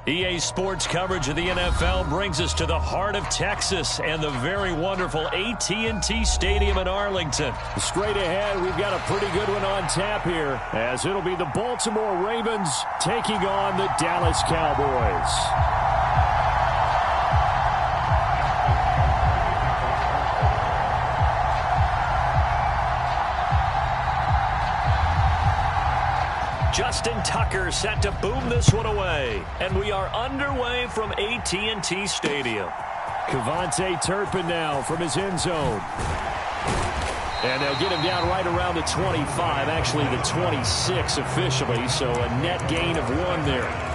EA Sports coverage of the NFL brings us to the heart of Texas and the very wonderful AT&T Stadium in Arlington. Straight ahead, we've got a pretty good one on tap here, as it'll be the Baltimore Ravens taking on the Dallas Cowboys. Justin Tucker set to boom this one away. And we are underway from AT&T Stadium. Kevontae Turpin now from his end zone. And they'll get him down right around the 25, actually the 26 officially, so a net gain of 1 there.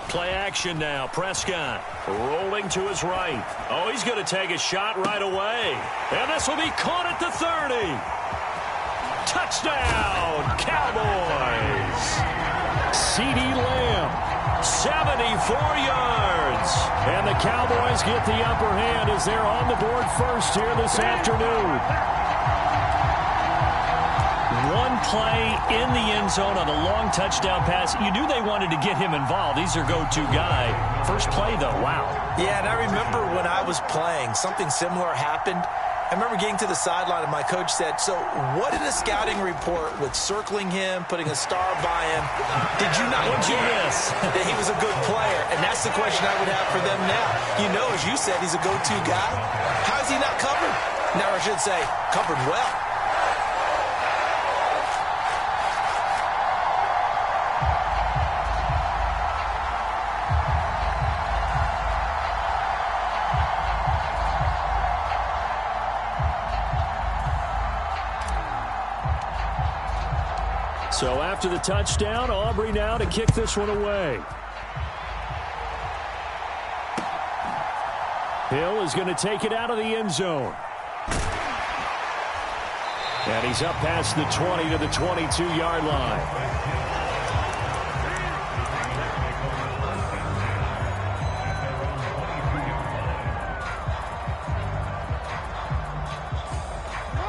Play action now. Prescott rolling to his right. Oh, he's going to take a shot right away. And this will be caught at the 30. Touchdown, Cowboys. CeeDee Lamb, 74 yards. And the Cowboys get the upper hand as they're on the board first here this afternoon. One play in the end zone on a long touchdown pass. You knew they wanted to get him involved. He's their go-to guy. First play, though, wow. Yeah, and I remember when I was playing, something similar happened. I remember getting to the sideline, and my coach said, so what did a scouting report with circling him, putting a star by him, did you not get that he was a good player? And that's the question I would have for them now. You know, as you said, he's a go-to guy. How is he not covered? Now, I should say, covered well. So after the touchdown, Aubrey now to kick this one away. Hill is going to take it out of the end zone. And he's up past the 20 to the 22-yard line.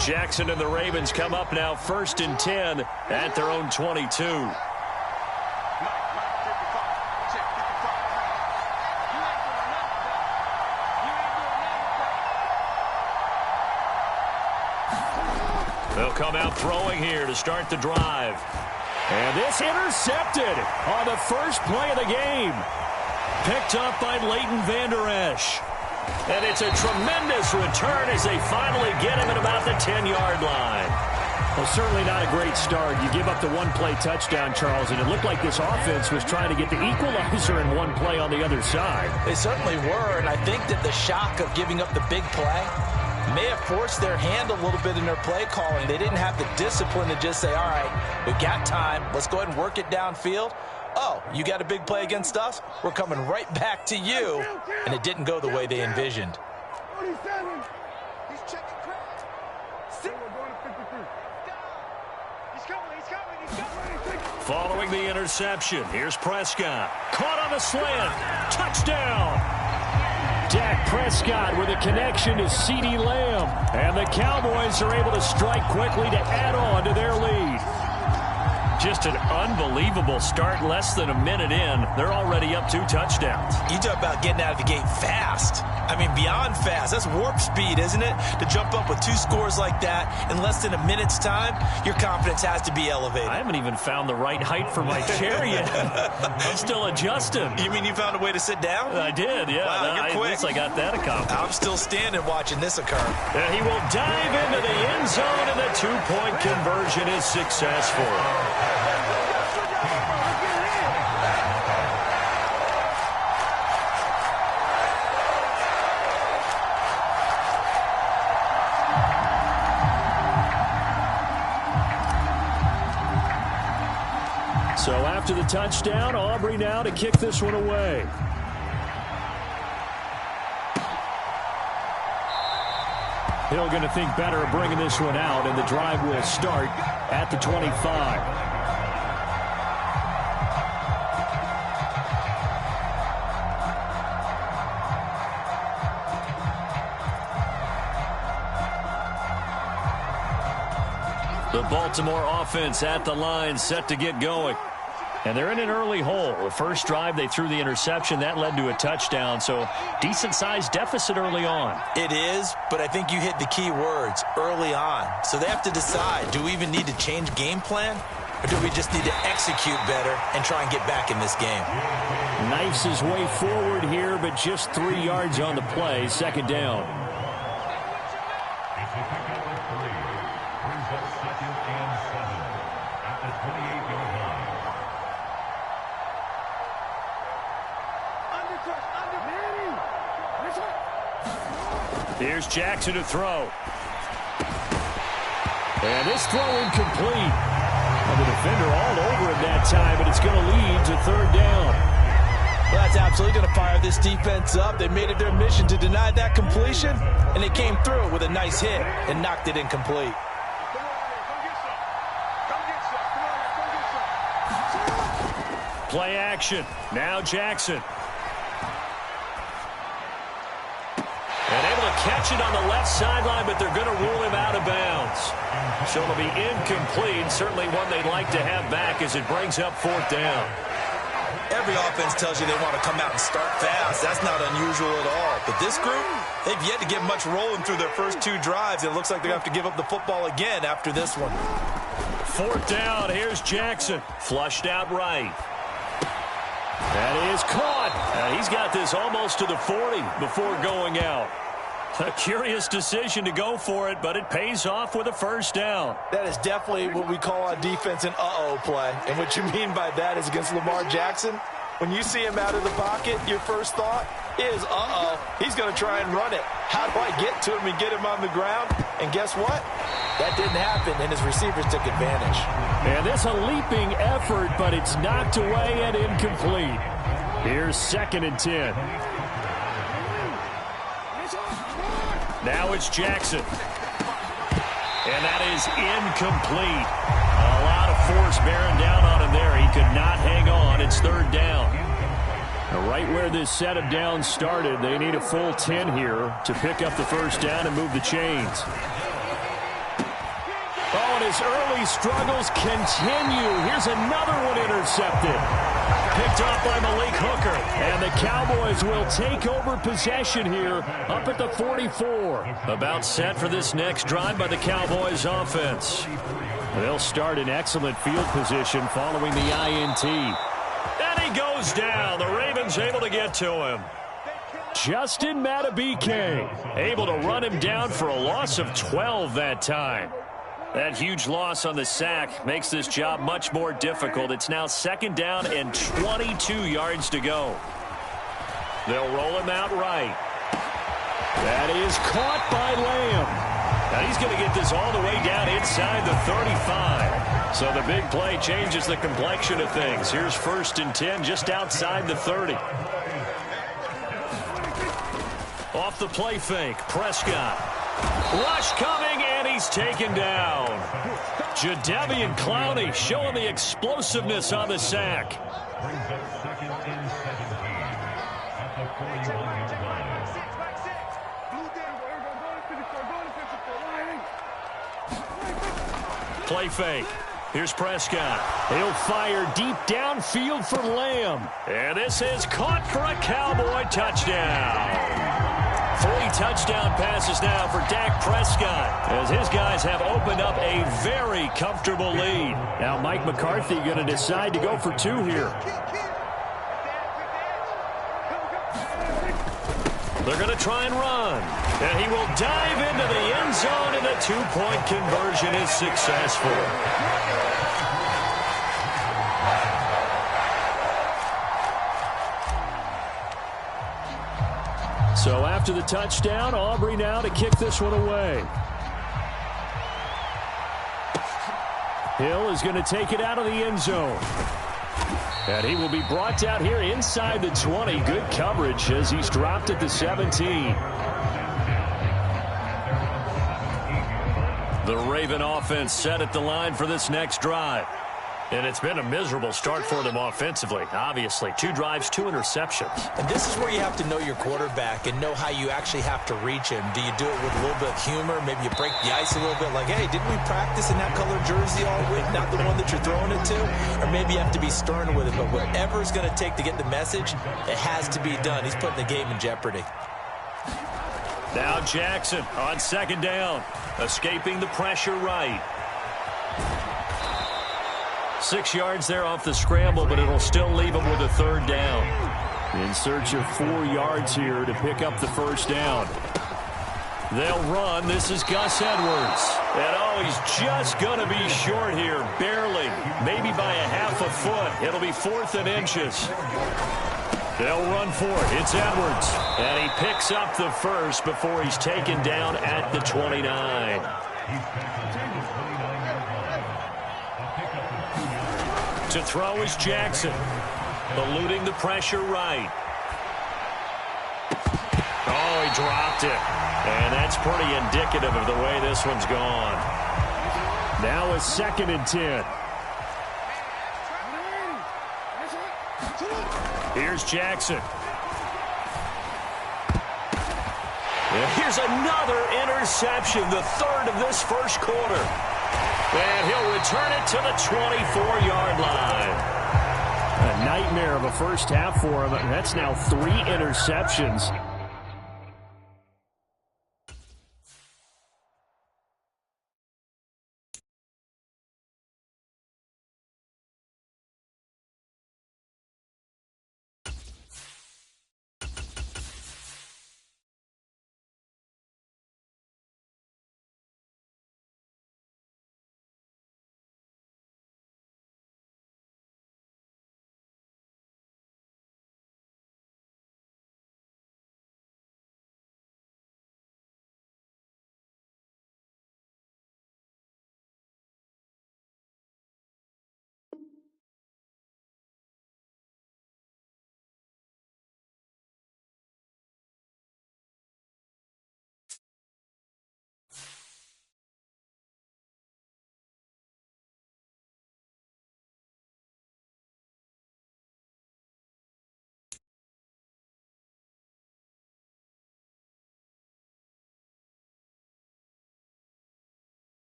Jackson and the Ravens come up now 1st and 10 at their own 22. They'll come out throwing here to start the drive. And this intercepted on the first play of the game. Picked up by Leighton Vander Esch. And it's a tremendous return as they finally get him at about the 10-yard line. Well, certainly not a great start. You give up the one-play touchdown, Charles, and it looked like this offense was trying to get the equalizer in one play on the other side. They certainly were, and I think that the shock of giving up the big play may have forced their hand a little bit in their play calling. They didn't have the discipline to just say, all right, we've got time. Let's go ahead and work it downfield. Oh, you got a big play against us? We're coming right back to you. And it didn't go the way they envisioned. 47. He's checking crack. We're going to 53. He's coming. Following the interception, here's Prescott. Caught on the slant. Touchdown. Dak Prescott with a connection to CeeDee Lamb. And the Cowboys are able to strike quickly to add on to their lead. Just an unbelievable start. Less than a minute in, they're already up 2 touchdowns. You talk about getting out of the gate fast. I mean, beyond fast. That's warp speed, isn't it? To jump up with 2 scores like that in less than a minute's time, your confidence has to be elevated. I haven't even found the right height for my chair yet. I'm still adjusting. You mean you found a way to sit down? I did, yeah. Wow, you're quick. At least I got that accomplished. I'm still standing watching this occur. He will dive into the end zone, and the 2-point conversion is successful. So after the touchdown, Aubrey now to kick this one away. Hill going to think better of bringing this one out, and the drive will start at the 25. The Baltimore offense at the line, set to get going. And they're in an early hole. The first drive, they threw the interception. That led to a touchdown, so decent-sized deficit early on. It is, but I think you hit the key words, early on. So they have to decide, do we even need to change game plan? Or do we just need to execute better and try and get back in this game? Knifes his way forward here, but just 3 yards on the play. Second down. Here's Jackson to throw. And this throw incomplete. And the defender all over him that time, but it's going to lead to third down. Well, that's absolutely going to fire this defense up. They made it their mission to deny that completion, and they came through with a nice hit and knocked it incomplete. Play action. Now Jackson. And able to catch it on the left sideline, but they're going to rule him out of bounds. So it'll be incomplete. Certainly one they'd like to have back as it brings up fourth down. Every offense tells you they want to come out and start fast. That's not unusual at all. But this group, they've yet to get much rolling through their first 2 drives. It looks like they're going to have to give up the football again after this one. Fourth down. Here's Jackson. Flushed out right. That is caught. He's got this almost to the 40 before going out. A curious decision to go for it, but it pays off with a first down. That is definitely what we call on defense an uh-oh play. And what you mean by that is against Lamar Jackson, when you see him out of the pocket, your first thought is, uh-oh, he's going to try and run it. How do I get to him and get him on the ground? And guess what? That didn't happen, and his receivers took advantage. And this a leaping effort, but it's knocked away and incomplete. Here's 2nd and 10. Now it's Jackson. And that is incomplete. A lot of force bearing down on him there. He could not hang on. It's third down. Now right where this set of downs started, they need a full 10 here to pick up the first down and move the chains. Oh, and his early struggles continue. Here's another one intercepted. Picked off by Malik Hooker. And the Cowboys will take over possession here up at the 44. About set for this next drive by the Cowboys offense. They'll start in excellent field position following the INT. And he goes down. The Ravens able to get to him. Justin Matabike able to run him down for a loss of 12 that time. That huge loss on the sack makes this job much more difficult. It's now 2nd down and 22 yards to go. They'll roll him out right. That is caught by Lamb. Now he's going to get this all the way down inside the 35. So the big play changes the complexion of things. Here's 1st and 10 just outside the 30. Off the play fake, Prescott. Rush coming, and he's taken down. Jadeveon Clowney showing the explosiveness on the sack. Play fake. Here's Prescott. He'll fire deep downfield for Lamb. And this is caught for a Cowboy touchdown. 3 touchdown passes now for Dak Prescott as his guys have opened up a very comfortable lead. Now Mike McCarthy going to decide to go for 2 here. They're going to try and run. And he will dive into the end zone, and the 2-point conversion is successful. So after the touchdown, Aubrey now to kick this one away. Hill is going to take it out of the end zone. And he will be brought down here inside the 20. Good coverage as he's dropped at the 17. The Raven offense set at the line for this next drive. And it's been a miserable start for them offensively, obviously. 2 drives, 2 interceptions. And this is where you have to know your quarterback and know how you actually have to reach him. Do you do it with a little bit of humor? Maybe you break the ice a little bit, like, hey, didn't we practice in that color jersey all week, not the one that you're throwing it to? Or maybe you have to be stern with it, but whatever it's going to take to get the message, it has to be done. He's putting the game in jeopardy. Now Jackson on second down, escaping the pressure right. 6 yards there off the scramble, but it'll still leave him with a 3rd down. In search of 4 yards here to pick up the first down. They'll run. This is Gus Edwards. And, oh, he's just going to be short here, barely, maybe by a half a foot. It'll be 4th and inches. They'll run for it. It's Edwards. And he picks up the first before he's taken down at the 29. To throw is Jackson, eluding the pressure right. Oh, he dropped it. And that's pretty indicative of the way this one's gone. Now a 2nd and 10. Here's Jackson. And here's another interception, the 3rd of this first quarter. And he'll return it to the 24-yard line. A nightmare of a first half for him. That's now 3 interceptions.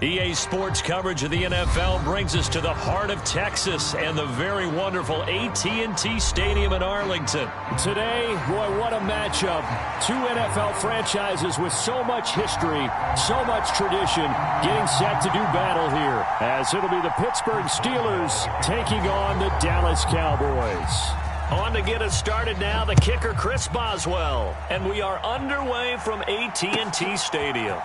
EA Sports coverage of the NFL brings us to the heart of Texas and the very wonderful AT&T Stadium in Arlington. Today, boy, what a matchup. 2 NFL franchises with so much history, so much tradition, getting set to do battle here, as it'll be the Pittsburgh Steelers taking on the Dallas Cowboys. On to get us started now, the kicker Chris Boswell. And we are underway from AT&T Stadium.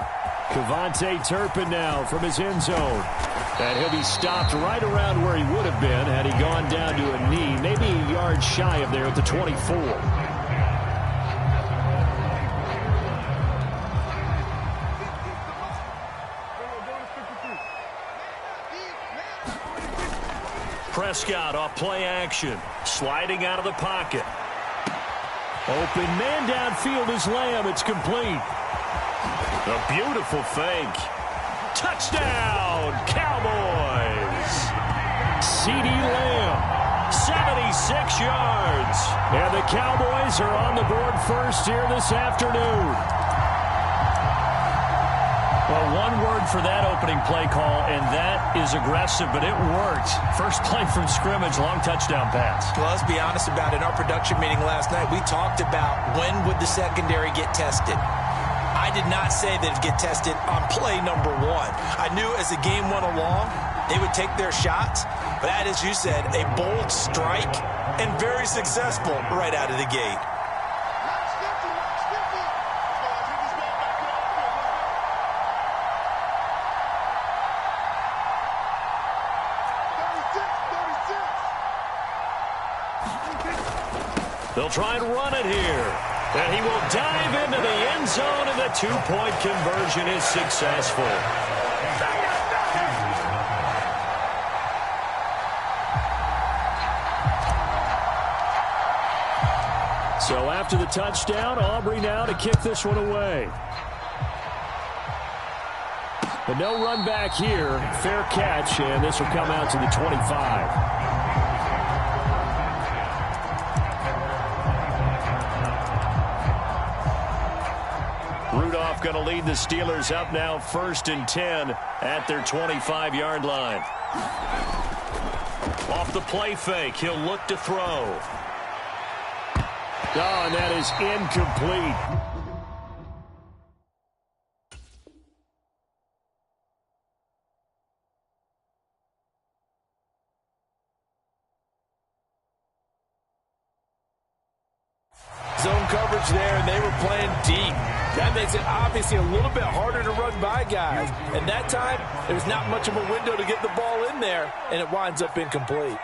Kevontae Turpin now from his end zone. And he'll be stopped right around where he would have been had he gone down to a knee, maybe a yard shy of there at the 24. Prescott off play action, sliding out of the pocket. Open man downfield is Lamb. It's complete. A beautiful fake. Touchdown, Cowboys. CeeDee Lamb, 76 yards. And the Cowboys are on the board first here this afternoon. Well, one word for that opening play call, and that is aggressive, but it worked. First play from scrimmage, long touchdown pass. Well, let's be honest about it. In our production meeting last night, we talked about when would the secondary get tested. I did not say that it'd get tested on play number 1. I knew as the game went along, they would take their shots. But that, as you said, a bold strike and very successful right out of the gate. They'll try and run it here. And he will dive into the end zone, and the 2-point conversion is successful. So after the touchdown, Aubrey now to kick this one away. But no run back here. Fair catch, and this will come out to the 25. Rudolph going to lead the Steelers up now 1st and 10 at their 25-yard line. Off the play fake, he'll look to throw. Oh, and that is incomplete. Zone coverage there, and they were playing deep. That makes it obviously a little bit harder to run by guys. And that time, there's not much of a window to get the ball in there, and it winds up incomplete.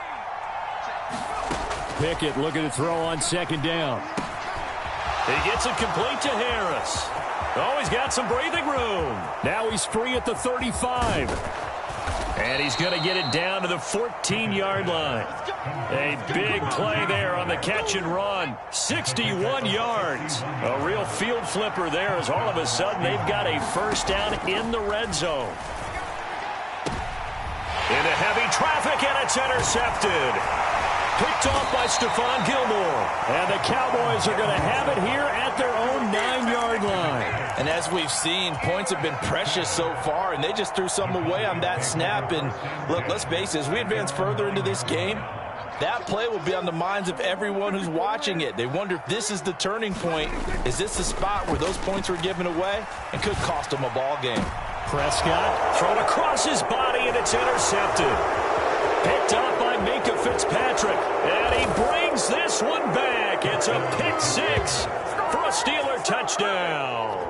Pickett looking to throw on 2nd down. He gets it complete to Harris. Oh, he's got some breathing room. Now he's free at the 35. And he's going to get it down to the 14-yard line. A big play there on the catch and run. 61 yards. A real field flipper there as all of a sudden they've got a first down in the red zone. Into heavy traffic, and it's intercepted. Picked off by Stephon Gilmore. And the Cowboys are going to have it here at their own 9-yard line. And as we've seen, points have been precious so far, and they just threw some away on that snap. And look, let's face it, as we advance further into this game, that play will be on the minds of everyone who's watching it. They wonder if this is the turning point. Is this the spot where those points were given away and could cost them a ball game? Prescott thrown across his body, and it's intercepted. Picked up by Minka Fitzpatrick, and he brings this one back. It's a pick six for a Steeler touchdown.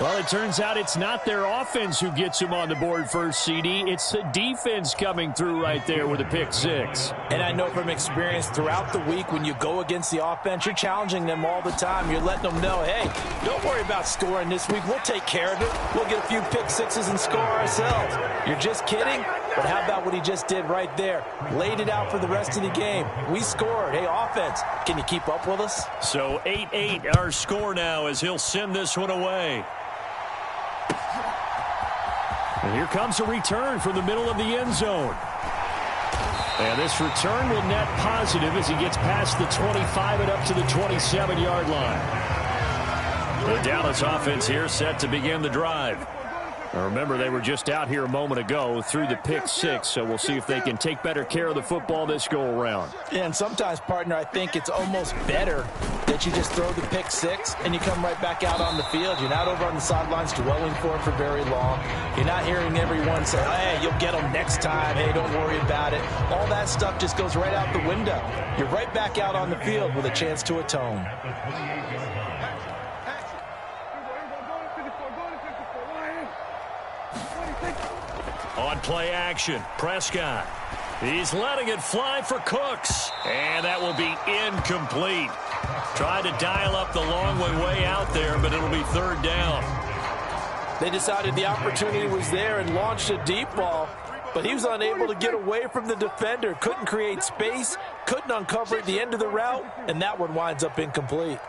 Well, it turns out it's not their offense who gets him on the board first, CD. It's the defense coming through right there with a pick six. And I know from experience throughout the week when you go against the offense, you're challenging them all the time. You're letting them know, hey, don't worry about scoring this week. We'll take care of it. We'll get a few pick sixes and score ourselves. You're just kidding? But how about what he just did right there? Laid it out for the rest of the game. We scored. Hey, offense, can you keep up with us? So 8-8 our score now as he'll send this one away. And here comes a return from the middle of the end zone. And this return will net positive as he gets past the 25 and up to the 27-yard line. The Dallas offense here set to begin the drive. Now remember, they were just out here a moment ago through the pick six, so we'll see if they can take better care of the football this go-around. And sometimes, partner, I think it's almost better that you just throw the pick six and you come right back out on the field. You're not over on the sidelines dwelling for it for very long. You're not hearing everyone say, hey, you'll get them next time. Hey, don't worry about it. All that stuff just goes right out the window. You're right back out on the field with a chance to atone. On play action, Prescott. He's letting it fly for Cooks. And that will be incomplete. Tried to dial up the long way out there, but it'll be 3rd down. They decided the opportunity was there and launched a deep ball, but he was unable to get away from the defender. Couldn't create space, couldn't uncover at the end of the route, and that one winds up incomplete.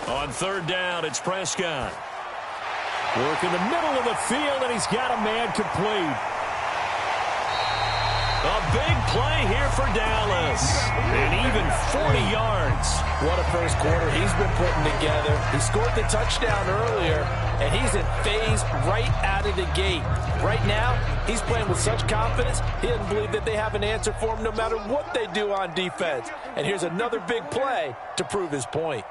On 3rd down, it's Prescott. Work in the middle of the field, and he's got a man complete. A big play here for Dallas. And even 40 yards. What a first quarter he's been putting together. He scored the touchdown earlier, and he's in phase right out of the gate. Right now, he's playing with such confidence, he doesn't believe that they have an answer for him no matter what they do on defense. And here's another big play to prove his point.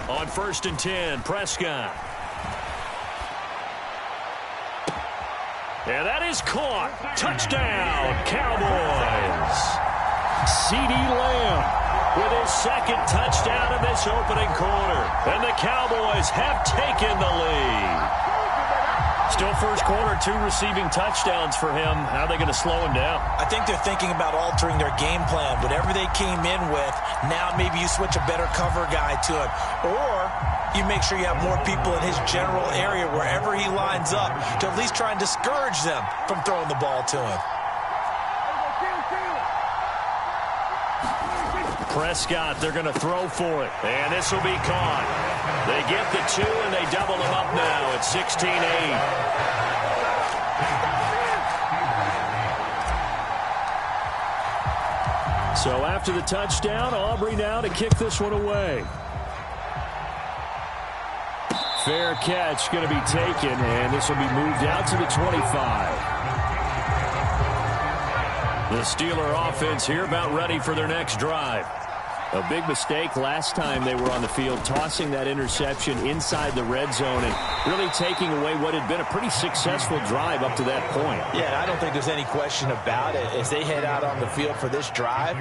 On 1st and 10, Prescott. And that is caught. Touchdown, Cowboys. CeeDee Lamb with his 2nd touchdown in this opening quarter. And the Cowboys have taken the lead. Still first quarter, 2 receiving touchdowns for him. How are they going to slow him down? I think they're thinking about altering their game plan. Whatever they came in with, now maybe you switch a better cover guy to it. Or you make sure you have more people in his general area wherever he lines up to at least try and discourage them from throwing the ball to him. Prescott, they're going to throw for it. And this will be caught. They get the 2, and they double them up now at 16-8. So after the touchdown, Aubrey now to kick this one away. Fair catch going to be taken, and this will be moved out to the 25. The Steeler offense here about ready for their next drive. A big mistake last time they were on the field, tossing that interception inside the red zone and really taking away what had been a pretty successful drive up to that point. Yeah, I don't think there's any question about it. As they head out on the field for this drive,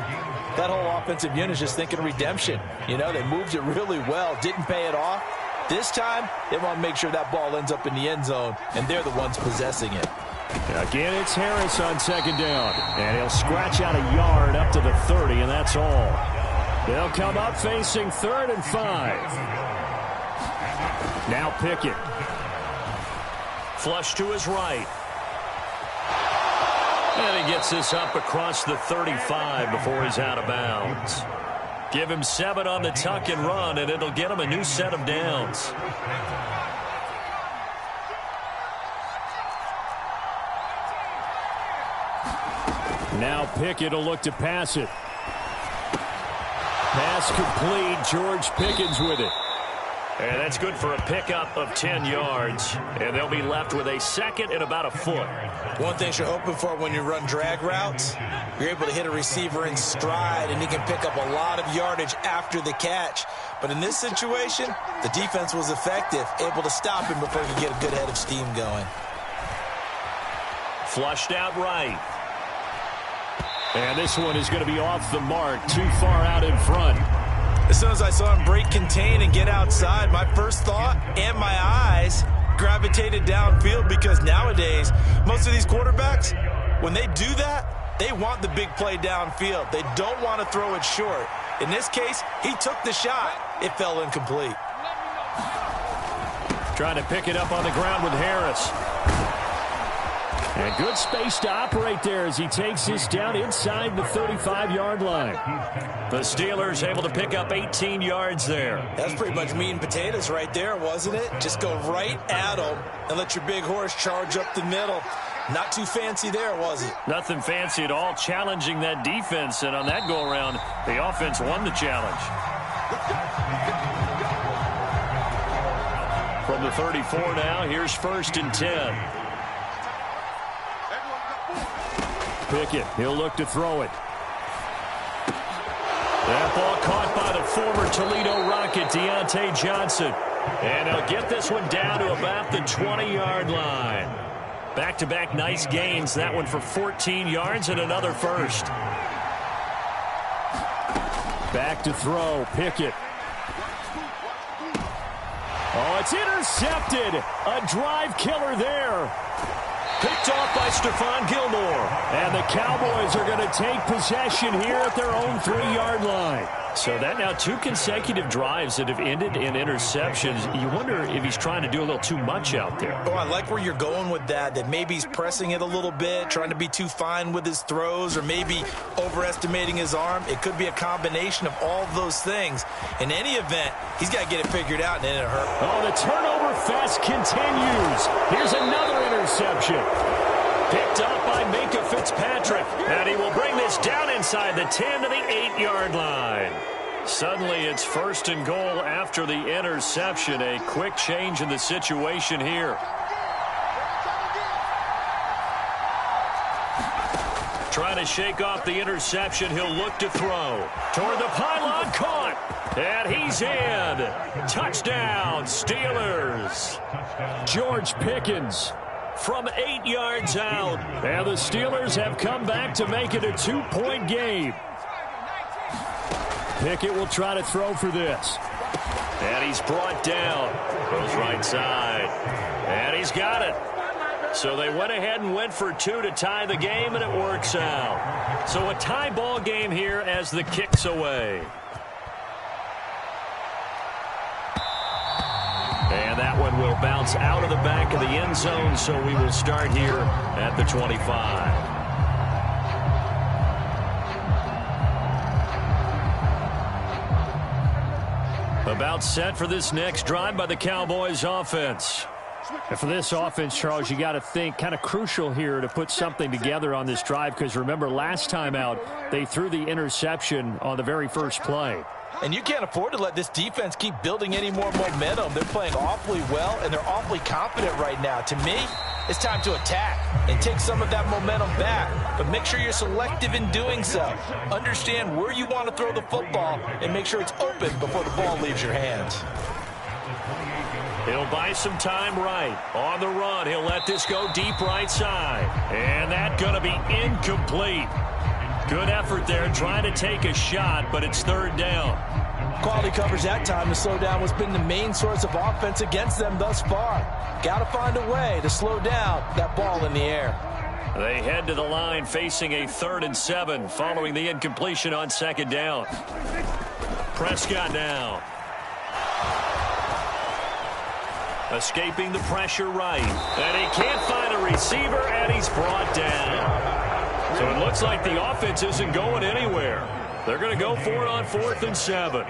that whole offensive unit is just thinking redemption. You know, they moved it really well, didn't pay it off. This time, they want to make sure that ball ends up in the end zone, and they're the ones possessing it. Again, it's Harris on second down, and he'll scratch out a yard up to the 30, and that's all. They'll come up facing 3rd and 5. Now Pickett. Flush to his right. And he gets this up across the 35 before he's out of bounds. Give him 7 on the tuck and run, and it'll get him a new set of downs. Now Pickett will look to pass it. Pass complete. George Pickens with it. And that's good for a pickup of 10 yards. And they'll be left with a second and about a foot. One thing you're open for when you run drag routes, you're able to hit a receiver in stride, and he can pick up a lot of yardage after the catch. But in this situation, the defense was effective, able to stop him before he could get a good head of steam going. Flushed out right. And this one is going to be off the mark, too far out in front. As soon as I saw him break contain and get outside, my first thought and my eyes gravitated downfield, because nowadays, most of these quarterbacks, when they do that, they want the big play downfield. They don't want to throw it short. In this case, he took the shot. It fell incomplete. Trying to pick it up on the ground with Harris. And good space to operate there as he takes this down inside the 35-yard line. The Steelers able to pick up 18 yards there. That's pretty much meat and potatoes right there, wasn't it? Just go right at them and let your big horse charge up the middle. Not too fancy there, was it? Nothing fancy at all, challenging that defense. And on that go-around, the offense won the challenge. From the 34 now, here's 1st and 10. Pickett, he'll look to throw it. That ball caught by the former Toledo Rocket, Deontay Johnson. And he'll get this one down to about the 20-yard line. Back-to-back nice gains. That one for 14 yards and another first. Back to throw, Pickett. Oh, it's intercepted. A drive killer there. Picked off by Stephon Gilmore. And the Cowboys are going to take possession here at their own 3-yard line. So that now 2 consecutive drives that have ended in interceptions. You wonder if he's trying to do a little too much out there. Oh, I like where you're going with that maybe he's pressing it a little bit, trying to be too fine with his throws, or maybe overestimating his arm. It could be a combination of all of those things. In any event, he's got to get it figured out, and then it'll hurt. Oh, the turnover fest continues. Here's another interception. Picked up by Minkah Fitzpatrick. And he will bring this down inside the 10 to the 8-yard line. Suddenly it's 1st and goal after the interception. A quick change in the situation here. Trying to shake off the interception. He'll look to throw. Toward the pylon, caught. And he's in. Touchdown, Steelers. George Pickens. From 8 yards out. And the Steelers have come back to make it a 2-point game. Pickett will try to throw for this. And he's brought down. Goes right side. And he's got it. So they went ahead and went for 2 to tie the game, and it works out. So a tie ball game here as the kick's away. And that one will bounce out of the back of the end zone, so we will start here at the 25. About set for this next drive by the Cowboys offense. And for this offense, Charles, you got to think kind of crucial here to put something together on this drive, because remember last time out they threw the interception on the very first play. And you can't afford to let this defense keep building any more momentum. They're playing awfully well, and they're awfully confident right now. To me, it's time to attack and take some of that momentum back. But make sure you're selective in doing so. Understand where you want to throw the football and make sure it's open before the ball leaves your hands. He'll buy some time right. On the run, he'll let this go deep right side. And that's going to be incomplete. Good effort there trying to take a shot, but it's third down. Quality coverage that time to slow down what's been the main source of offense against them thus far. Got to find a way to slow down that ball in the air. They head to the line facing a 3rd and 7 following the incompletion on 2nd down. Prescott now. Escaping the pressure right. And he can't find a receiver, and he's brought down. So it looks like the offense isn't going anywhere. They're going to go for it on 4th and 7.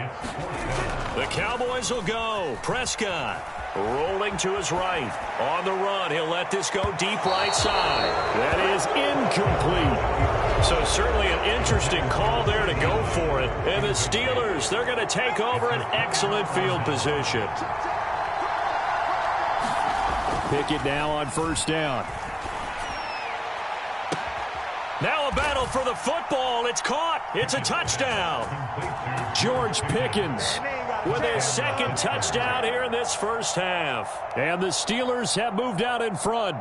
The Cowboys will go. Prescott rolling to his right. On the run, he'll let this go deep right side. That is incomplete. So certainly an interesting call there to go for it. And the Steelers, they're going to take over an excellent field position. Pickett now on 1st down. Now a battle for the football. It's caught. It's a touchdown. George Pickens with his 2nd touchdown here in this first half. And the Steelers have moved out in front.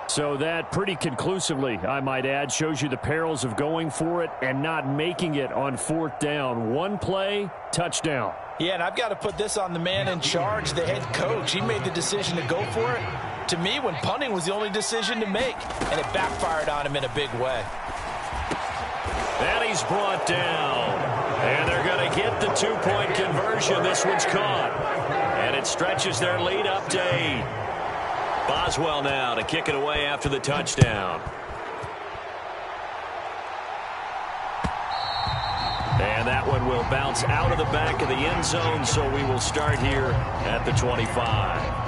So that pretty conclusively, I might add, shows you the perils of going for it and not making it on 4th down. One play, touchdown. Yeah, and I've got to put this on the man in charge, the head coach. He made the decision to go for it. To me, when punting was the only decision to make, and it backfired on him in a big way. And he's brought down. And they're going to get the 2-point conversion. This one's caught. And it stretches their lead up to 8. Boswell now to kick it away after the touchdown. And that one will bounce out of the back of the end zone, so we will start here at the 25.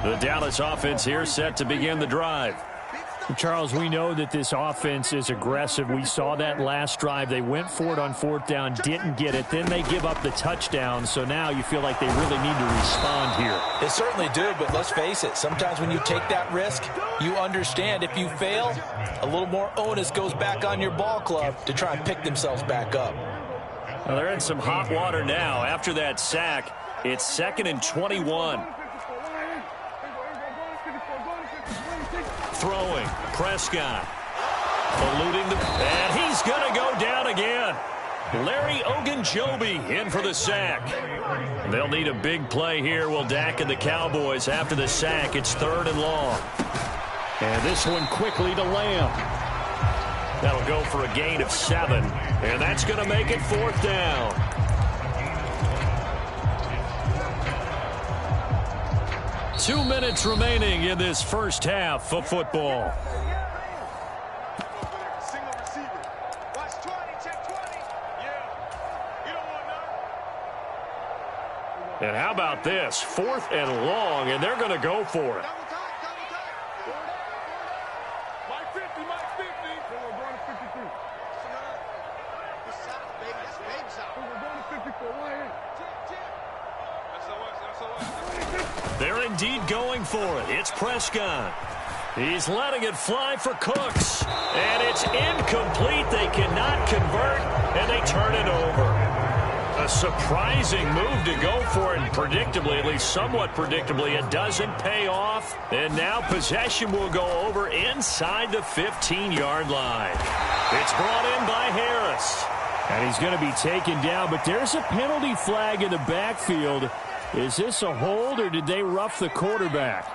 The Dallas offense here set to begin the drive. Charles, we know that this offense is aggressive. We saw that last drive. They went for it on 4th down, didn't get it. Then they give up the touchdown. So now you feel like they really need to respond here. They certainly do, but let's face it. Sometimes when you take that risk, you understand if you fail, a little more onus goes back on your ball club to try and pick themselves back up. Well, they're in some hot water now. After that sack, it's 2nd and 21. Throwing, Prescott, eluding the, and he's going to go down again. Larry Ogunjobi in for the sack. They'll need a big play here, will Dak and the Cowboys. After the sack, it's 3rd and long. And this one quickly to Lamb. That'll go for a gain of 7, and that's going to make it 4th down. 2 minutes remaining in this first half of football. Single receiver. Watch 20, check 20. Yeah. You don't want none. And how about this? 4th and long, and they're going to go for it. Double time, double time. Mike 50, Mike 50. So we're going to 53. This South, baby. That's baby South. So we're going to 54. Right here. They're indeed going for it. It's Prescott. He's letting it fly for Cooks. And it's incomplete. They cannot convert, and they turn it over. A surprising move to go for it, and predictably, at least somewhat predictably, it doesn't pay off. And now possession will go over inside the 15-yard line. It's brought in by Harris. And he's going to be taken down, but there's a penalty flag in the backfield. Is this a hold, or did they rough the quarterback?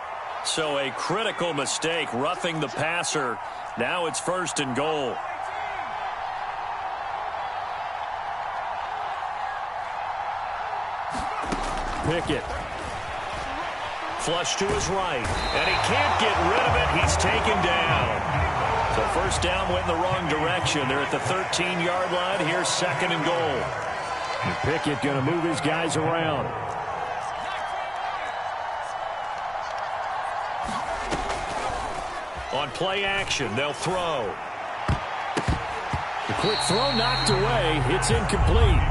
So a critical mistake, roughing the passer. Now it's 1st and goal. Pickett. Flush to his right, and he can't get rid of it. He's taken down. So first down went in the wrong direction. They're at the 13-yard line. Here's 2nd and goal. And Pickett going to move his guys around. On play action, they'll throw. The quick throw knocked away. It's incomplete.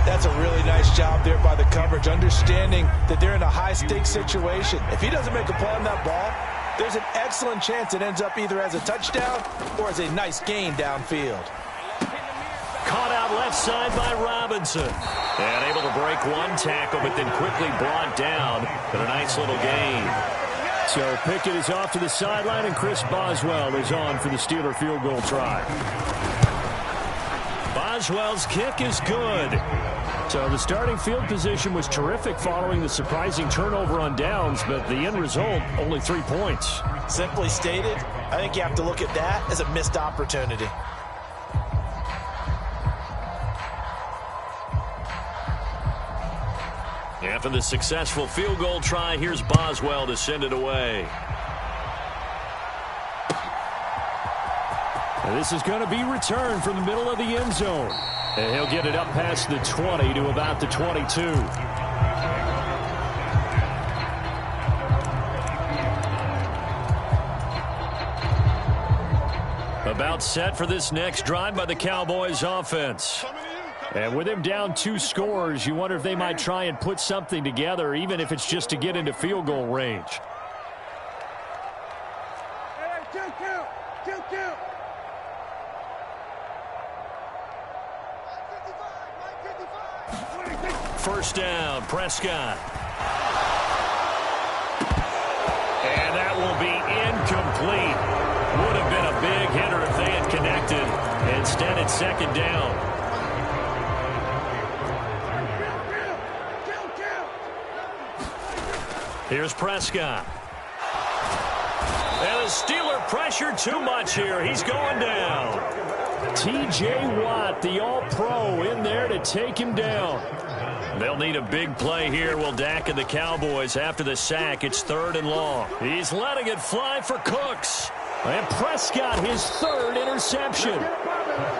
That's a really nice job there by the coverage, understanding that they're in a high-stakes situation. If he doesn't make a play on that ball, there's an excellent chance it ends up either as a touchdown or as a nice gain downfield. Caught out left side by Robinson. And able to break one tackle, but then quickly brought down. But a nice little gain. So Pickett is off to the sideline, and Chris Boswell is on for the Steeler field goal try. Boswell's kick is good. So the starting field position was terrific following the surprising turnover on downs, but the end result, only 3 points. Simply stated, I think you have to look at that as a missed opportunity. After the successful field goal try, here's Boswell to send it away. And this is going to be returned from the middle of the end zone. And he'll get it up past the 20 to about the 22. About set for this next drive by the Cowboys offense. And with him down 2 scores, you wonder if they might try and put something together, even if it's just to get into field goal range. Hey, kill. First down, Prescott. And that will be incomplete. Would have been a big hitter if they had connected. Instead, it's 2nd down. Here's Prescott. And the Steeler pressure too much here. He's going down. T.J. Watt, the All-Pro, in there to take him down. They'll need a big play here. Will Dak and the Cowboys after the sack. It's 3rd and long. He's letting it fly for Cooks. And Prescott, his 3rd interception.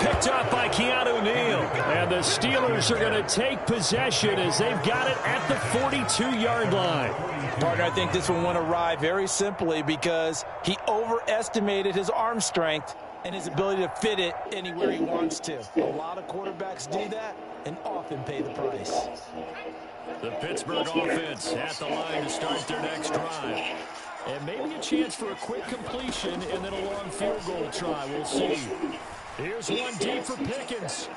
Picked up by Keanu Neal. And the Steelers are going to take possession as they've got it at the 42-yard line. Partner, I think this one went awry very simply because he overestimated his arm strength and his ability to fit it anywhere he wants to. A lot of quarterbacks do that and often pay the price. The Pittsburgh offense at the line to start their next drive. And maybe a chance for a quick completion and then a long field goal try. We'll see. Here's one deep for Pickens.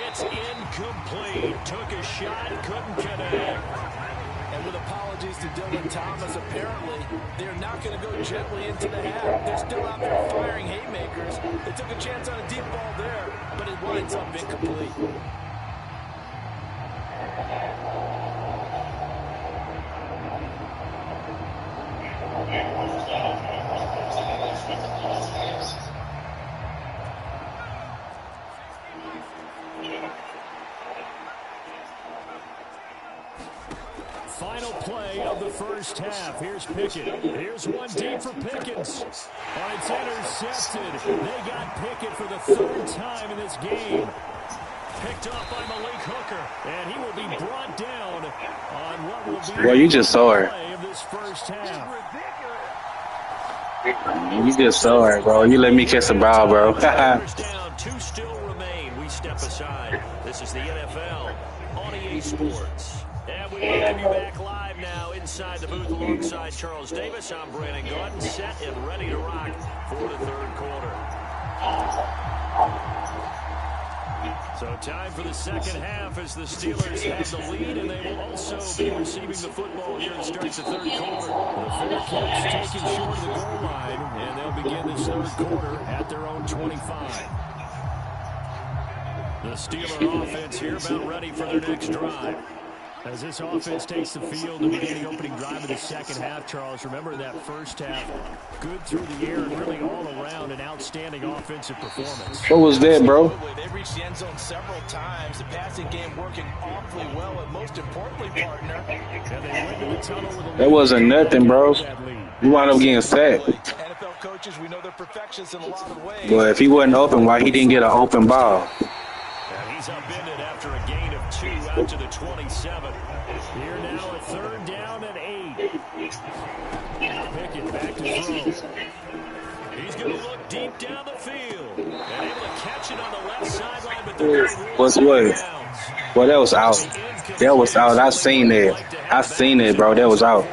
It's incomplete. Took a shot, couldn't connect. And with apologies to Dylan Thomas, apparently they're not going to go gently into the half. They're still out there firing haymakers. They took a chance on a deep ball there, but it winds up incomplete. Final play of the first half. Here's Pickett. Here's one deep for Pickens. And it's intercepted. They got Pickett for the 3rd time in this game. Picked up by Malik Hooker. And he will be brought down on what will be well, you just saw her. play of this first half. You just saw her, bro. You let me kiss a brow, bro. Down, 2 still remain. We step aside. This is the NFL on EA Sports. And we welcome you back live now inside the booth alongside Charles Davis. I'm Brandon Gordon, set and ready to rock for the 3rd quarter. So time for the 2nd half as the Steelers have the lead, and they will also be receiving the football here to start the 3rd quarter. The 4 kicks taken short of the goal line, and they'll begin this 3rd quarter at their own 25. The Steeler offense here about ready for their next drive. As this offense takes the field to begin the opening drive of the 2nd half, Charles, remember that first half, good through the air and really all around an outstanding offensive performance. What was that, bro? They've reached the end zone several times. The passing game working awfully well, and most importantly, partner, And they went to the tunnel with a That wasn't nothing, bro. You wound up getting sacked. NFL coaches, we know they're perfectionists in a lot of ways. But if he wasn't open, why he didn't get an open ball? And he's upended after a gain of 2 out to the 27. Here now a 3rd down and 8. Pickett back to throw. He's going to look deep down the field. And able to catch it on the left sideline, but they're What's what? Well, that was out. That was out. I seen it. I seen it, bro. That was out.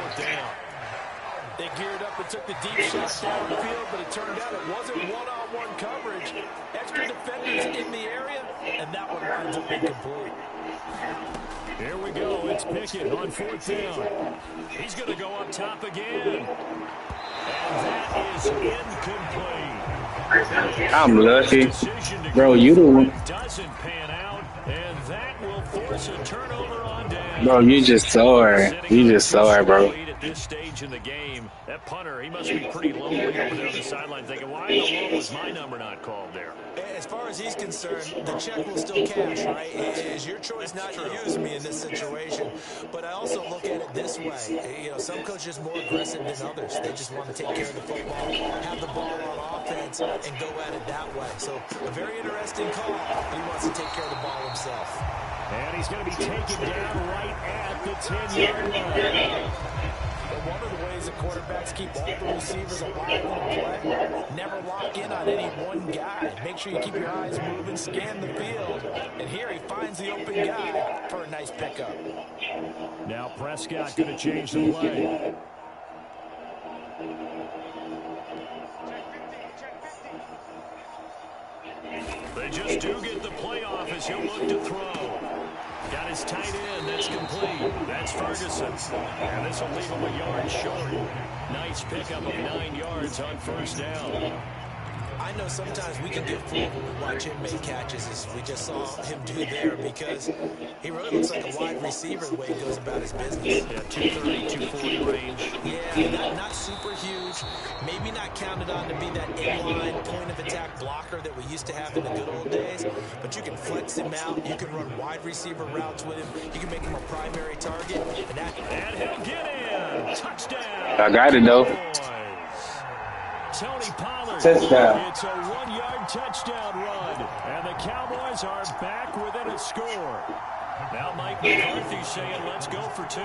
They geared up and took the deep shot down the field, but it turned out it wasn't one-on-one coverage. Extra defenders in the area, and that one winds up incomplete. Here we go. It's Pickett on 4th down. He's going to go up top again. And that is incomplete. I'm lucky. Bro, you the one. Doesn't pan out, and that will force a turnover on down. Bro, you just saw her. You just saw her, bro. At this stage in the game, that punter, he must be pretty lonely over there on the sideline thinking, why in the world was my number not called there? As far as he's concerned, the check will still cash, right? It is your choice not to use me in this situation. But I also look at it this way. You know, some coaches are more aggressive than others. They just want to take care of the football, have the ball on offense, and go at it that way. So a very interesting call. He wants to take care of the ball himself. And he's going to be taken down right at the 10-yard line. One of the ways the quarterbacks keep all the receivers alive in the play, never lock in on any one guy. Make sure you keep your eyes moving, scan the field. And here he finds the open guy for a nice pickup. Now Prescott going to change the play. They just do get the play off as he'll look to throw. Got his tight end. That's complete. That's Ferguson. And this will leave him a yard short. Nice pickup of 9 yards on 1st down. I know sometimes we can get fooled when we watch him make catches, as we just saw him do there, because he really looks like a wide receiver the way he goes about his business. Yeah, 230, 240 range. Yeah, not super huge. Maybe not counted on to be that in-line point-of-attack blocker that we used to have in the good old days, but you can flex him out. You can run wide receiver routes with him. You can make him a primary target. And he'll get in. Touchdown. I got it, though. Tony Pollard. Touchdown. It's a 1-yard touchdown run. And the Cowboys are back within a score. Now Mike McCarthy saying, let's go for 2.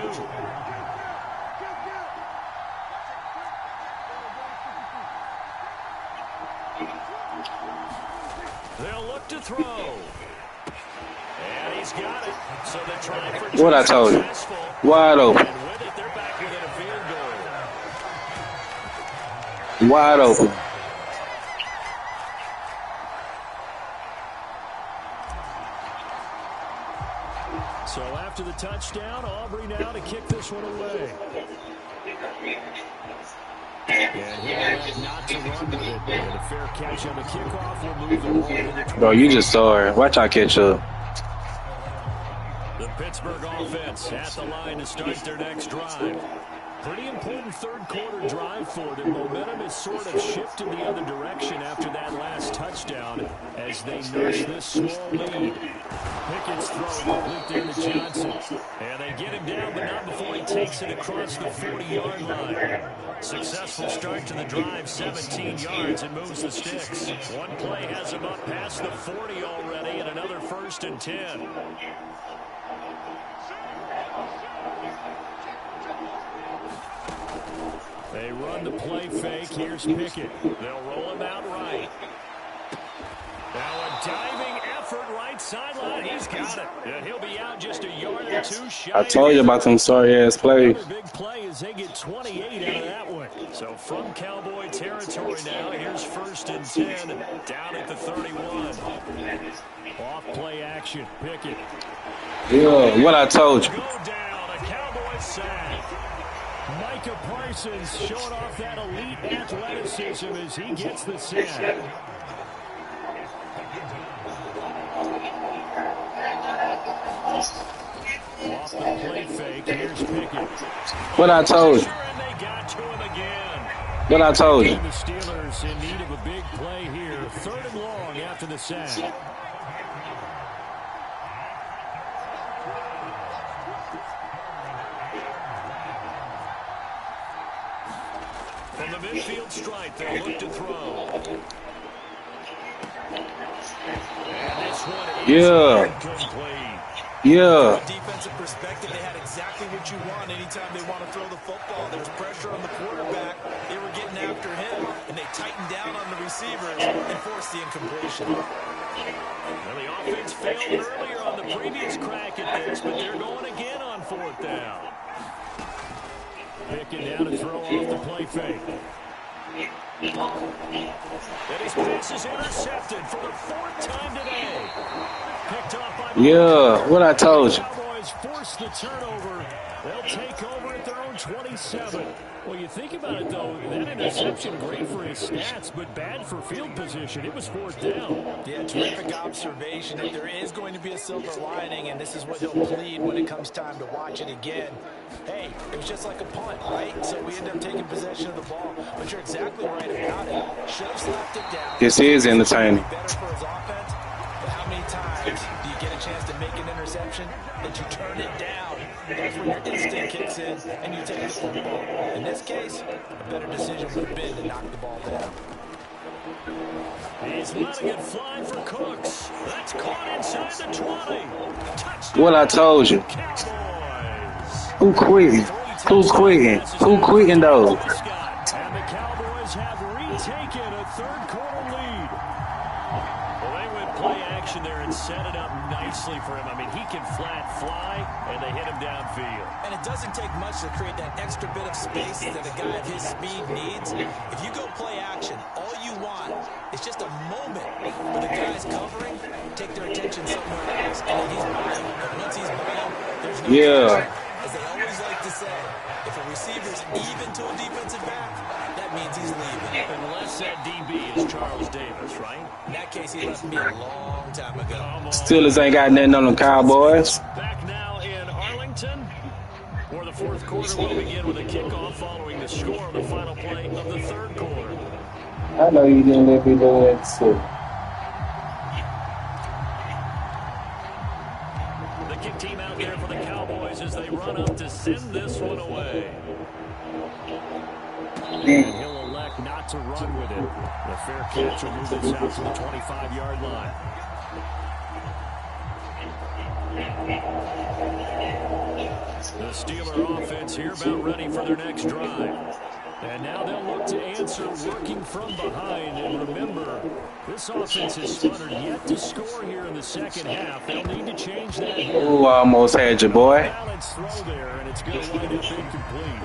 They'll look to throw. And he's got it. So they're trying for 2. What I told you. Wide open. And with it, they're back within a field goal. Wide open. So after the touchdown, Aubrey now to kick this one away. And he'll not to run with it. And a fair catch on the kickoff will move the ball to the 20. Bro, you just saw her. Watch I catch up. The Pittsburgh offense at the line to start their next drive. Pretty important third-quarter drive for them. Momentum has sort of shifted the other direction after that last touchdown as they nurse this small lead. Pickett's throw complete there to Johnson. And they get him down, but not before he takes it across the 40-yard line. Successful start to the drive, 17 yards, and moves the sticks. One play has him up past the 40 already, and another 1st and 10. They run the play fake. Here's Pickett. They'll roll him out right. Now a diving effort right sideline. He's got it. And he'll be out just a yard or 2 shy. I told you about some sorry-ass plays. Another big play as they get 28 out of that one. So from Cowboy territory now, here's 1st and 10 down at the 31. Off play action. Pickett. Yeah, what I told you. Go down. A Cowboy sack. Micah Parsons showing off that elite athleticism as he gets the sack. Off the play fake, here's Pickett. What I told you. And they got to him again. What I told you. And the Steelers in need of a big play here. 3rd and long after the sack. From the the midfield stripe, they'll look to throw. And this one is incomplete. Yeah. From a defensive perspective, they had exactly what you want anytime they want to throw the football. There's pressure on the quarterback. They were getting after him, and they tightened down on the receivers and forced the incompletion. Well, the offense failed earlier on the previous crack at this, but they're going again on 4th down. Picking down to throw off the play fake. And his pass is intercepted for the 4th time today. Picked off by What I told you. Cowboys force the turnover. They'll take over at their own 27. Well, you think about it, though, that interception, great for his stats, but bad for field position. It was 4th down. Yeah, terrific observation. If there is going to be a silver lining, and this is what he'll plead when it comes time to watch it again, hey, it was just like a punt, right? So we end up taking possession of the ball. But you're exactly right about it. Should have slapped it down. This is entertaining. Better for his offense. But how many times do you get a chance to make an interception that you turn it down? That's when your instinct kicks in and you take the football. In this case, a better decision would have been to knock the ball down. He's letting it fly for Cooks. That's caught inside the 20. Touchdown. What I told you. Cowboys. Who quitting? Who's quitting? Who quitting though? And the Cowboys have retaken a third-quarter lead. Well, they went play action there and set it up nicely for him. I mean, he can flat fly, and they hit him downfield. And it doesn't take much to create that extra bit of space that a guy of his speed needs. If you go play action, all you want is just a moment where the guy's covering, take their attention somewhere else, and then he's by him. And once he's by him, there's no pressure. As they always like to say, if a receiver's even to a defensive back, that means he's leaving. Unless that DB is Charles Davis, right? In that case, he left me a long time ago. Steelers ain't got nothing on the Cowboys. Back now in Arlington, where the 4th quarter will begin with a kickoff following the score of the final play of the 3rd quarter. I know you didn't let me do that too. The kick team out there for the Cowboys as they run up to send this one away. And he'll elect not to run with it. The fair catch will move this out to the 25-yard line. The Steeler offense here about ready for their next drive. And now they'll look to answer working from behind. And remember, this offense has sputtered yet to score here in the second half. They'll need to change that. Ooh, I almost had you, boy. Balanced throw there, and it's going to wind up incomplete.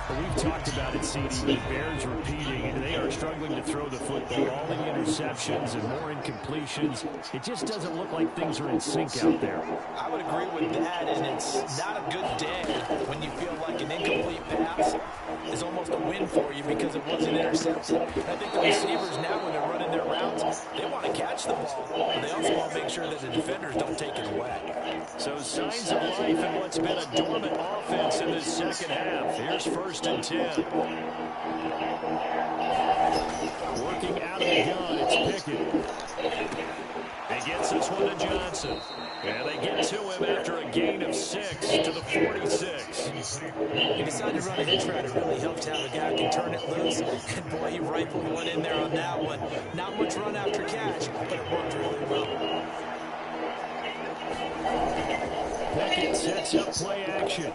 But we've talked about it, CD. The Bears repeating. They are struggling to throw the football. All the interceptions and more incompletions. It just doesn't look like things are in sync out there. I would agree with that, and it's not a good day when you feel like an incomplete pass is almost a win for you because it wasn't intercepted. I think the receivers now, when they're running their routes, they want to catch the ball, but they also want to make sure that the defenders don't take it away. So signs of life in what's been a dormant offense in this second half. Here's 1st and 10. Working out of the gun, it's Pickett. He gets this one to Johnson. And they get to him after a gain of 6 to the 46. He decided to run a hitch route. It really helps to have a guy who can turn it loose. And boy, he rifled one in there on that one. Not much run after catch, but it worked really well. Pickett sets up play action.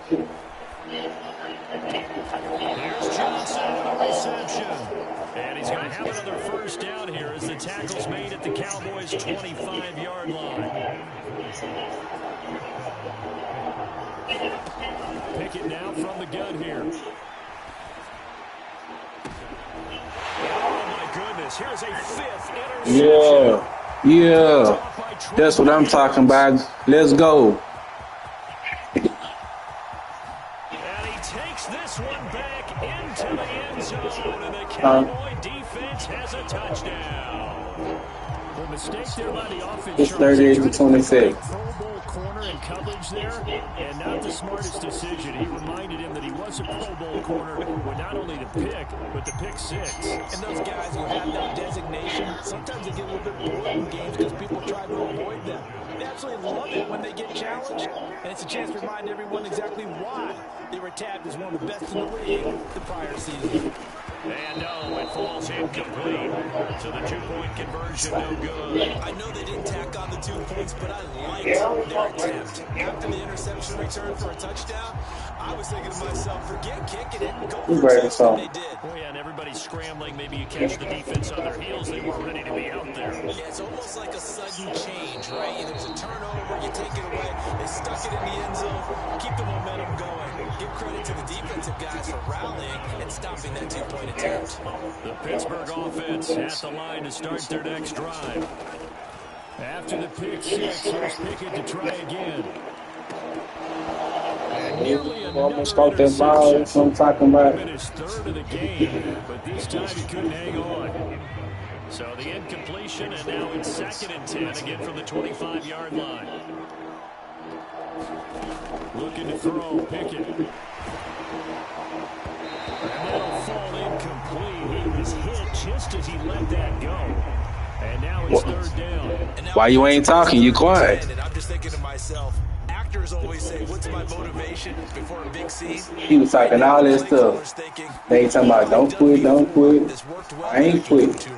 Here's Johnson with a reception. And he's going to have another 1st down here as the tackle's made at the Cowboys' 25-yard line. Pickett now from the gun here. Oh, my goodness. Here's a 5th interception. Yeah. That's what I'm talking about. Let's go. Takes this one back into the end zone, and the Cowboy defense has a touchdown. The mistake there by the offense. It's 38-26. Pro Bowl corner corner in coverage there, and not the smartest decision. He reminded him that he was a Pro Bowl corner with not only the pick, but the pick six. And those guys who have that designation, sometimes they get a little bit bored in games because people try to avoid them. They absolutely love it when they get challenged, and it's a chance to remind everyone exactly why they were tabbed as one of the best in the league the prior season. And no, it falls incomplete. So the two-point conversion no good. I know they didn't tack on the 2 points, but I liked their attempt. After the interception return for a touchdown, I was thinking to myself, forget kicking it and go for it. And they did. Oh, yeah, and everybody's scrambling. Maybe you catch the defense on their heels. They weren't ready to be out there. Yeah, it's almost like a sudden change, right? Either it's a turnover, you take it away, they stuck it in the end zone, keep the momentum going. Give credit to the defensive guys for rallying and stopping that 2-point attempt. The Pittsburgh offense at the line to start their next drive. After the pick six, here's Pickett to try again. And nearly almost caught that ball. That's what I'm talking about. His third of the game, but this time he couldn't hang on. So the incompletion, and now it's 2nd and 10, again from the 25-yard line. Looking to throw, Pickett. And that'll fall incomplete. He was hit just as he let that go. And now it's 3rd down. Why you ain't talking? You quiet. And I'm just thinking to myself, actors always say, what's my motivation before a big scene? He was talking all this stuff. They talking about don't quit, don't quit. I ain't quit.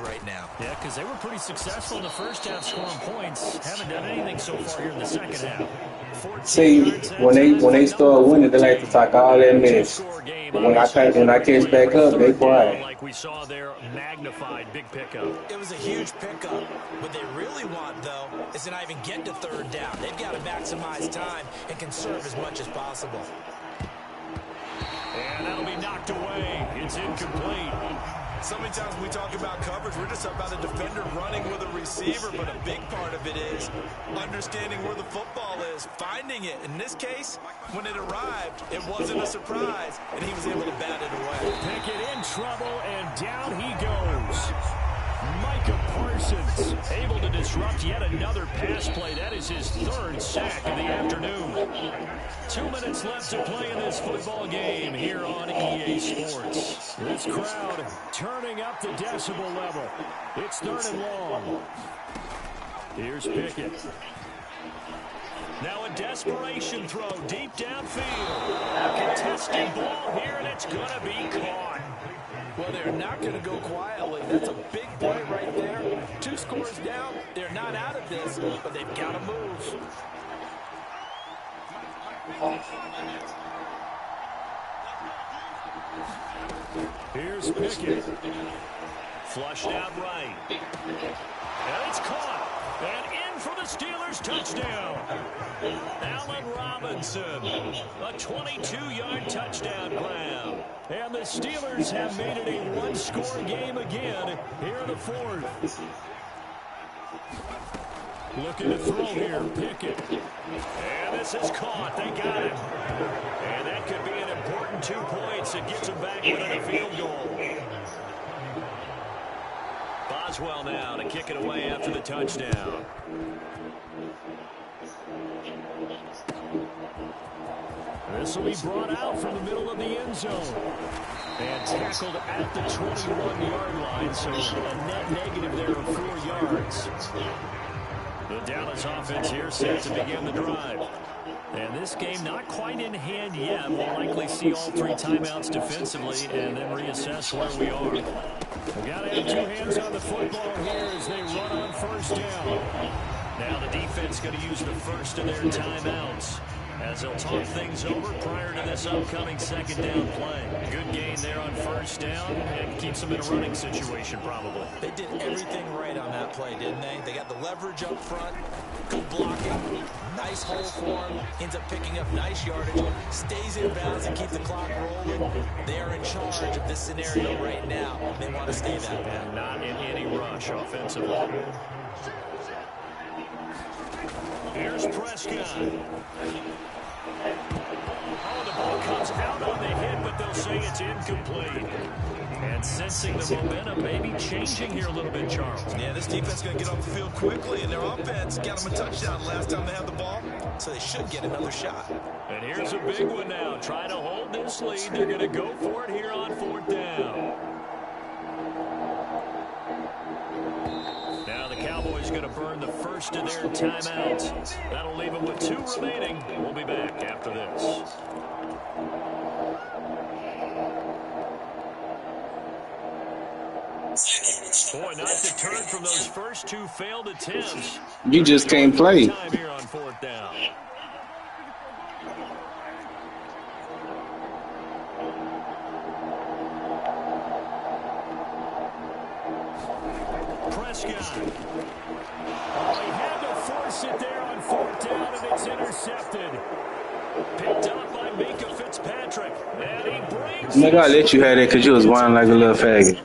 Yeah, because they were pretty successful in the first half scoring points. Haven't done anything so far here in the second half. See, when they start winning, they like to talk all that mess. But when I catch back up, they quiet. Like we saw there, magnified big pickup. It was a huge pickup. What they really want, though, is to not even get to 3rd down. They've got to maximize time and conserve as much as possible. And that'll be knocked away. It's incomplete. So many times when we talk about coverage, we're just about a defender running with a receiver, but a big part of it is understanding where the football is, finding it. In this case, when it arrived, it wasn't a surprise, and he was able to bat it away. Pickett in trouble, and down he goes. Micah Parsons able to disrupt yet another pass play. That is his 3rd sack of the afternoon. 2 minutes left to play in this football game here on EA Sports. This crowd turning up the decibel level. It's 3rd and long. Here's Pickett. Now a desperation throw deep downfield. A contested ball here, and it's going to be caught. Well, they're not going to go quietly. That's a big play right there. 2 scores down. They're not out of this, but they've got to move. Here's Pickett. Flushed out right. And it's caught. And in for the Steelers touchdown. Allen Robinson. A 22-yard touchdown grab. And the Steelers have made it a one-score game again here in the 4th. Looking to throw here, Pickett. And this is caught. They got him. And that could be an important 2 points. It gets them back within a field goal. Boswell now to kick it away after the touchdown. This will be brought out from the middle of the end zone. And tackled at the 21-yard line, so a net negative there of 4 yards. The Dallas offense here set to begin the drive. And this game not quite in hand yet. We'll likely see all 3 timeouts defensively and then reassess where we are. We've got to have 2 hands on the football here as they run on 1st down. Now the defense going to use the first of their timeouts as they'll talk things over prior to this upcoming 2nd down play. Good gain there on 1st down and keeps them in a running situation probably. They did everything right on that play, didn't they? They got the leverage up front, good blocking, nice hole for him, ends up picking up nice yardage, stays in bounds and keep the clock rolling. They are in charge of this scenario right now. They want to stay that way. And not in any rush offensively. Here's Prescott. Oh, the ball comes out on the hit, but they'll say play. It's incomplete. And sensing the momentum maybe changing here a little bit, Charles. Yeah, this defense is going to get off the field quickly, and their offense got them a touchdown last time they had the ball, so they should get another shot. And here's a big one now. Trying to hold this lead. They're going to go for it here on 4th down. Now the Cowboys going to burn the first of their timeouts. That'll leave them with 2 remaining. We'll be back after this. Boy, not deterred from those first 2 failed attempts. You just can't play. Time here on 4th down. Prescott. Oh, he had to force it there on 4th down, and it's intercepted. Picked up by Minka Fitzpatrick. And he brings Nigga, I let you have that because you was whining like a little faggot.